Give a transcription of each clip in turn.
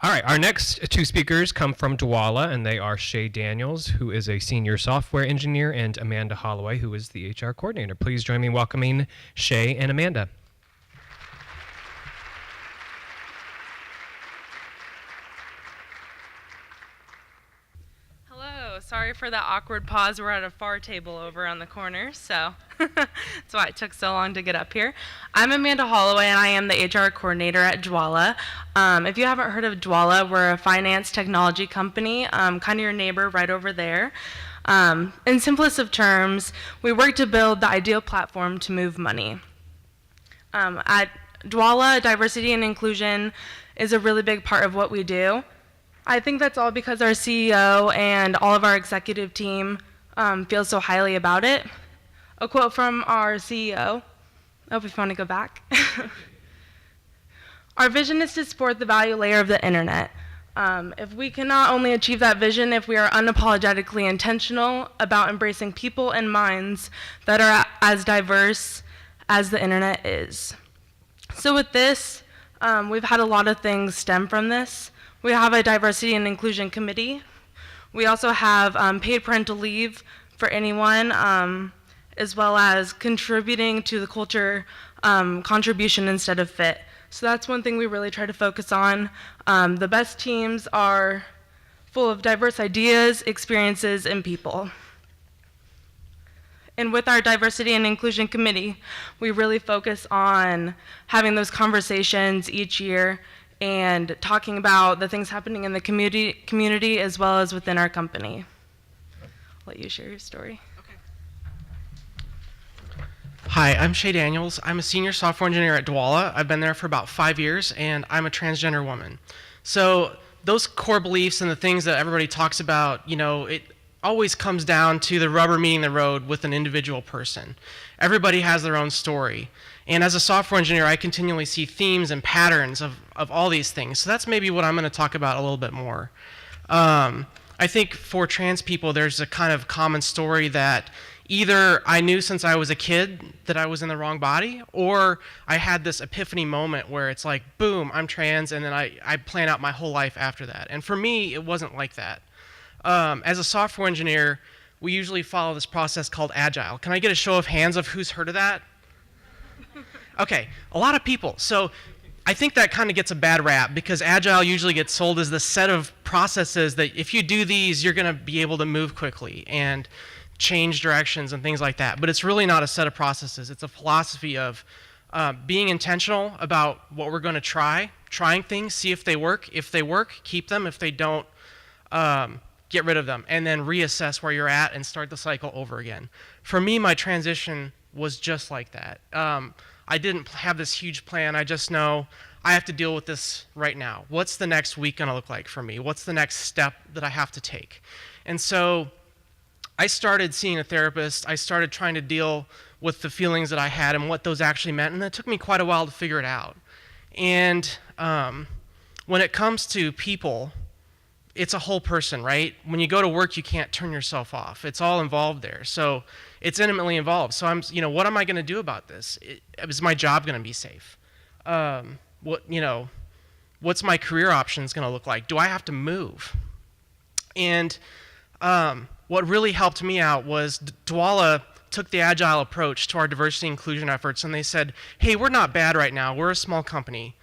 All right, our next two speakers come from Dwolla, and they are Shay Daniels, who is a senior software engineer, and Amanda Holloway, who is the HR coordinator. Please join me in welcoming Shay and Amanda. Hello, sorry for that awkward pause. We're at a far table over on the corner, so that's why it took so long to get up here. I'm Amanda Holloway, and I am the HR coordinator at Dwolla. If you haven't heard of Dwolla, we're a finance technology company, kind of your neighbor right over there. In simplest of terms, we work to build the ideal platform to move money. At Dwolla, diversity and inclusion is a really big part of what we do. I think that's all because our CEO and all of our executive team feel so highly about it. A quote from our CEO. Oh, if you want to go back. Our vision is to support the value layer of the internet. If we can not only achieve that vision if we are unapologetically intentional about embracing people and minds that are as diverse as the internet is. So with this, we've had a lot of things stem from this. We have a diversity and inclusion committee. We also have paid parental leave for anyone, as well as contributing to the culture, contribution instead of fit. So that's one thing we really try to focus on. The best teams are full of diverse ideas, experiences, and people. And with our diversity and inclusion committee, we really focus on having those conversations each year and talking about the things happening in the community as well as within our company. I'll let you share your story. Hi, I'm Shay Daniels. I'm a senior software engineer at Dwolla. I've been there for about 5 years, and I'm a transgender woman. So those core beliefs and the things that everybody talks about, it always comes down to the rubber meeting the road with an individual person. Everybody has their own story. And as a software engineer, I continually see themes and patterns of all these things. So that's maybe what I'm going to talk about a little bit more. I think for trans people, there's a kind of common story that either I knew since I was a kid that I was in the wrong body, or I had this epiphany moment where it's like, boom, I'm trans, and then I plan out my whole life after that. And for me, it wasn't like that. As a software engineer, we usually follow this process called Agile. Can I get a show of hands of who's heard of that? Okay, a lot of people. So I think that kind of gets a bad rap because Agile usually gets sold as the set of processes that if you do these, you're going to be able to move quickly and change directions and things like that. But it's really not a set of processes. It's a philosophy of being intentional about what we're going to trying things, see if they work. If they work, keep them. If they don't, get rid of them, and then reassess where you're at and start the cycle over again. For me, my transition was just like that. I didn't have this huge plan. I just know I have to deal with this right now. What's the next week going to look like for me? What's the next step that I have to take? And so I started seeing a therapist. I started trying to deal with the feelings that I had and what those actually meant, and it took me quite a while to figure it out. And when it comes to people, it's a whole person, right? When you go to work, you can't turn yourself off. It's all involved there. So it's intimately involved. So what am I going to do about this? Is my job going to be safe? What's my career options going to look like? Do I have to move? And what really helped me out was Dwolla took the Agile approach to our diversity inclusion efforts, and they said, hey, we're not bad right now. We're a small company.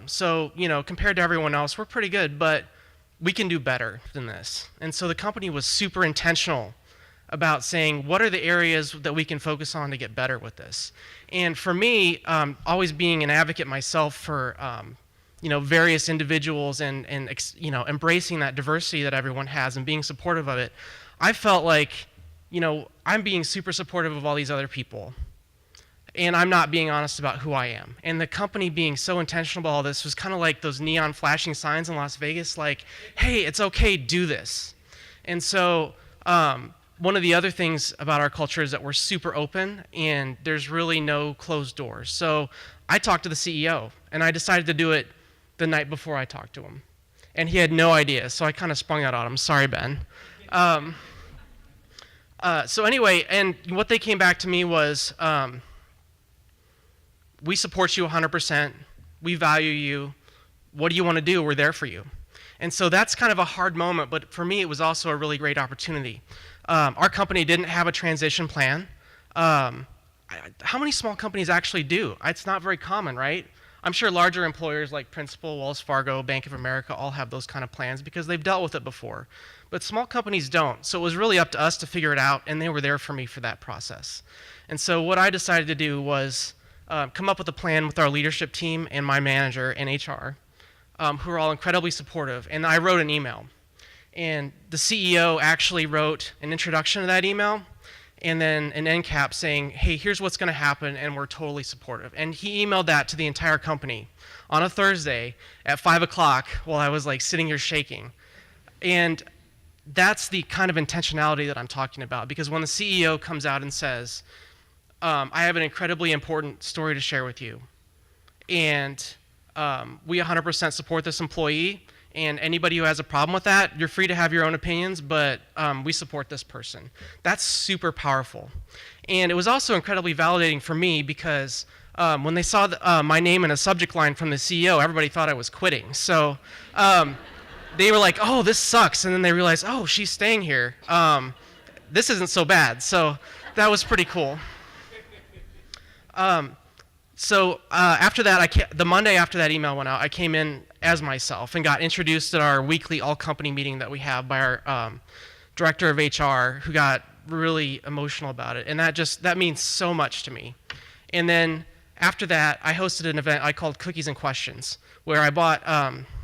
So compared to everyone else, we're pretty good, but we can do better than this. And so the company was super intentional about saying, what are the areas that we can focus on to get better with this? And for me, always being an advocate myself for various individuals and embracing that diversity that everyone has and being supportive of it, I felt like, I'm being super supportive of all these other people, and I'm not being honest about who I am. And the company being so intentional about all this was kind of like those neon flashing signs in Las Vegas, like, hey, it's okay, do this. And so one of the other things about our culture is that we're super open, and there's really no closed doors. So I talked to the CEO, and I decided to do it the night before I talked to him. And he had no idea, so I kind of sprung that on him. Sorry, Ben. So anyway, and what they came back to me was, we support you 100%. We value you. What do you want to do? We're there for you. And so that's kind of a hard moment, but for me, it was also a really great opportunity. Our company didn't have a transition plan. How many small companies actually do? It's not very common, right? I'm sure larger employers like Principal, Wells Fargo, Bank of America all have those kind of plans because they've dealt with it before. But small companies don't. So it was really up to us to figure it out, and they were there for me for that process. And so what I decided to do was come up with a plan with our leadership team and my manager and HR, who are all incredibly supportive. And I wrote an email. And the CEO actually wrote an introduction to that email and then an end cap saying, hey, here's what's going to happen, and we're totally supportive. And he emailed that to the entire company on a Thursday at 5 o'clock while I was like sitting here shaking. And that's the kind of intentionality that I'm talking about, because when the CEO comes out and says, I have an incredibly important story to share with you, and we 100% support this employee, and anybody who has a problem with that, you're free to have your own opinions, but we support this person. That's super powerful. And it was also incredibly validating for me because when they saw my name in a subject line from the CEO, everybody thought I was quitting. So they were like, oh, this sucks. And then they realized, oh, she's staying here. This isn't so bad. So that was pretty cool. So after that, the Monday after that email went out, I came in as myself and got introduced at our weekly all-company meeting that we have by our director of HR, who got really emotional about it. And that means so much to me. And then after that, I hosted an event I called Cookies and Questions, where I bought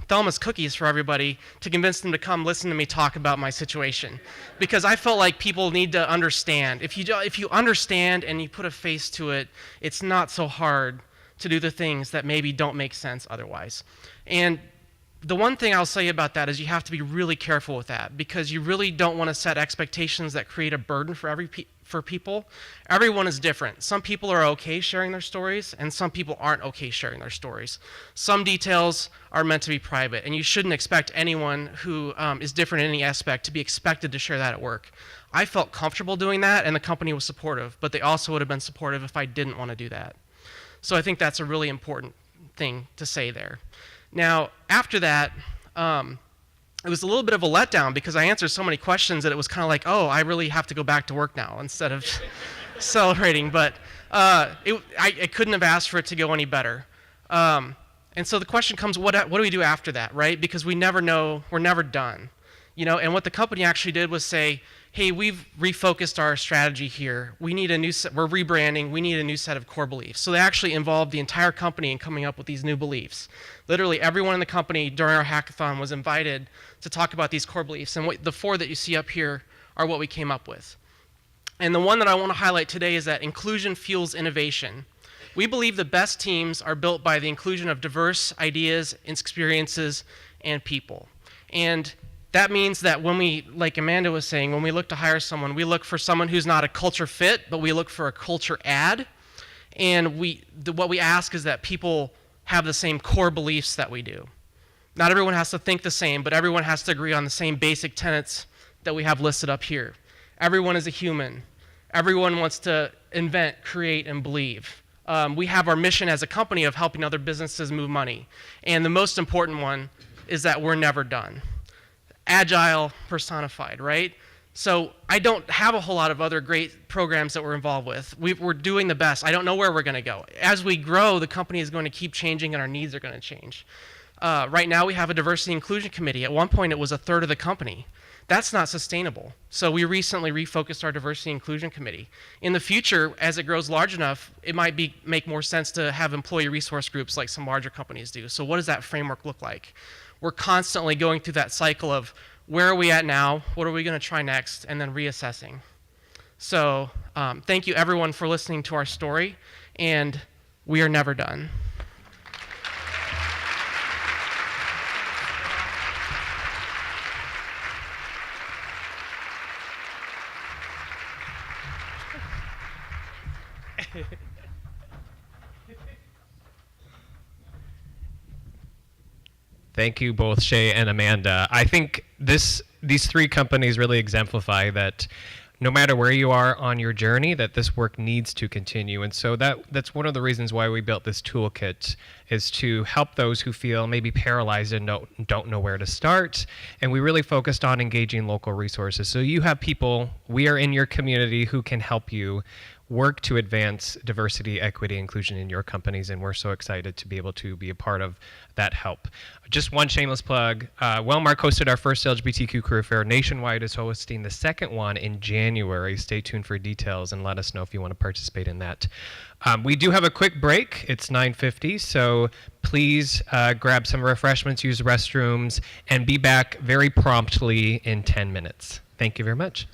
Thelma's cookies for everybody to convince them to come listen to me talk about my situation. Because I felt like people need to understand. If you understand and you put a face to it, it's not so hard to do the things that maybe don't make sense otherwise. And the one thing I'll say about that is you have to be really careful with that, because you really don't want to set expectations that create a burden for people. Everyone is different. Some people are okay sharing their stories, and some people aren't okay sharing their stories. Some details are meant to be private, and you shouldn't expect anyone who is different in any aspect to be expected to share that at work. I felt comfortable doing that, and the company was supportive, but they also would have been supportive if I didn't want to do that. So I think that's a really important thing to say there. Now, after that, it was a little bit of a letdown because I answered so many questions that it was kind of like, oh, I really have to go back to work now instead of celebrating. But I couldn't have asked for it to go any better. And so the question comes, what do we do after that, right? Because we never know, we're never done. And what the company actually did was say, hey, we've refocused our strategy here. We need we're rebranding, we need a new set of core beliefs. So they actually involved the entire company in coming up with these new beliefs. Literally everyone in the company during our hackathon was invited to talk about these core beliefs. And the 4 that you see up here are what we came up with. And the one that I want to highlight today is that inclusion fuels innovation. We believe the best teams are built by the inclusion of diverse ideas, experiences, and people. And that means that when we, like Amanda was saying, when we look to hire someone, we look for someone who's not a culture fit, but we look for a culture add. And what we ask is that people have the same core beliefs that we do. Not everyone has to think the same, but everyone has to agree on the same basic tenets that we have listed up here. Everyone is a human. Everyone wants to invent, create, and believe. We have our mission as a company of helping other businesses move money. And the most important one is that we're never done. Agile personified, right? So I don't have a whole lot of other great programs that we're involved with. We're doing the best. I don't know where we're going to go. As we grow, the company is going to keep changing and our needs are going to change. Right now we have a diversity inclusion committee. At one point it was a third of the company. That's not sustainable. So we recently refocused our diversity inclusion committee. In the future, as it grows large enough, it might make more sense to have employee resource groups like some larger companies do. So what does that framework look like? We're constantly going through that cycle of where are we at now, what are we going to try next, and then reassessing. So thank you everyone for listening to our story, and we are never done. Thank you both, Shay and Amanda. I think these 3 companies really exemplify that no matter where you are on your journey, that this work needs to continue. And so that's one of the reasons why we built this toolkit, is to help those who feel maybe paralyzed and don't know where to start. And we really focused on engaging local resources. So you have people, we are in your community, who can help you work to advance diversity, equity, inclusion in your companies, and we're so excited to be able to be a part of that help. Just one shameless plug. Wellmark hosted our first LGBTQ career fair. Nationwide is hosting the second one in January. Stay tuned for details and let us know if you want to participate in that. We do have a quick break. It's 9:50, so please grab some refreshments, use the restrooms, and be back very promptly in 10 minutes. Thank you very much.